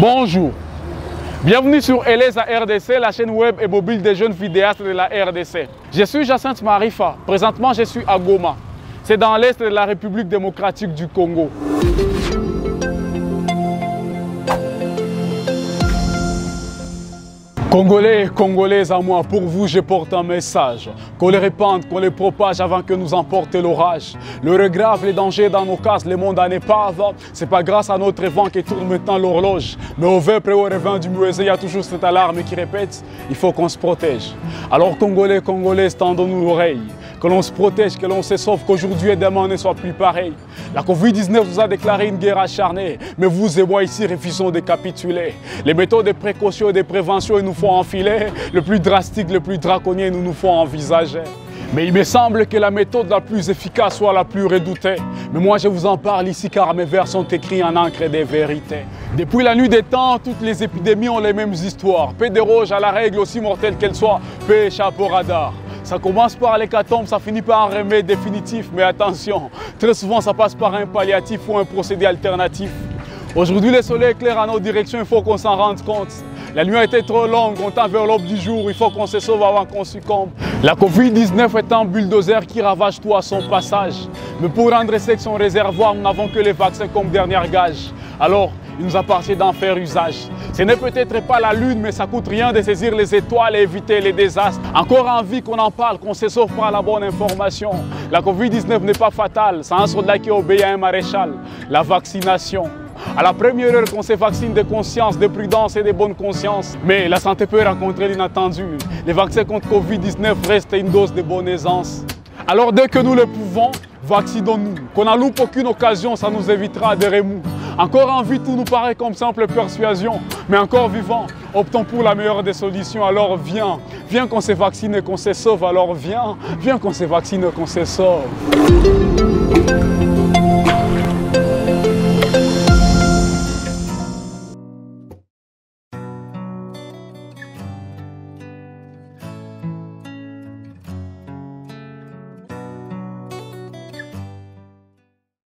Bonjour, bienvenue sur Eleza RDC, la chaîne web et mobile des jeunes vidéastes de la RDC. Je suis Jacinthe Marifa, présentement je suis à Goma, c'est dans l'est de la République démocratique du Congo. Congolais et Congolaises à moi, pour vous je porte un message. Qu'on les répande, qu'on les propage avant que nous emporte l'orage. L'heure grave, les dangers dans nos cases, le monde en épave. C'est pas grâce à notre vent qui tourne maintenant l'horloge. Mais au veuple et au revin du muezzé, il y a toujours cette alarme qui répète, il faut qu'on se protège. Alors Congolais, Congolaises, tendons-nous l'oreille. Que l'on se protège, que l'on se sauve, qu'aujourd'hui et demain ne soit plus pareil. La Covid-19 vous a déclaré une guerre acharnée, mais vous et moi ici refusons de capituler. Les méthodes de précaution et de prévention, il nous faut enfiler. Le plus drastique, le plus draconien, nous faut envisager. Mais il me semble que la méthode la plus efficace soit la plus redoutée. Mais moi je vous en parle ici car mes vers sont écrits en encre des vérités. Depuis la nuit des temps, toutes les épidémies ont les mêmes histoires. Paix des rouges à la règle, aussi mortelle qu'elle soit, paix échappe au radar. Ça commence par l'hécatombe, ça finit par un remède définitif. Mais attention, très souvent ça passe par un palliatif ou un procédé alternatif. Aujourd'hui le soleil éclaire en nos directions, il faut qu'on s'en rende compte. La nuit a été trop longue, on tend vers l'aube du jour, il faut qu'on se sauve avant qu'on succombe. La Covid-19 est un bulldozer qui ravage tout à son passage. Mais pour rendre sec son réservoir, nous n'avons que les vaccins comme dernier gage. Alors, il nous appartient d'en faire usage. Ce n'est peut-être pas la lune, mais ça coûte rien de saisir les étoiles et éviter les désastres. Encore envie qu'on en parle, qu'on se sauve par la bonne information. La Covid-19 n'est pas fatale, c'est un soldat qui obéit à un maréchal. La vaccination. À la première heure qu'on se vaccine de conscience, de prudence et de bonne conscience. Mais la santé peut rencontrer l'inattendu. Les vaccins contre Covid-19 restent une dose de bonne aisance. Alors dès que nous le pouvons, vaccinons-nous. Qu'on n'en loupe aucune occasion, ça nous évitera des remous. Encore en vie, tout nous paraît comme simple persuasion. Mais encore vivant, optons pour la meilleure des solutions. Alors viens, viens qu'on se vaccine et qu'on se sauve. Alors viens, viens qu'on se vaccine et qu'on se sauve.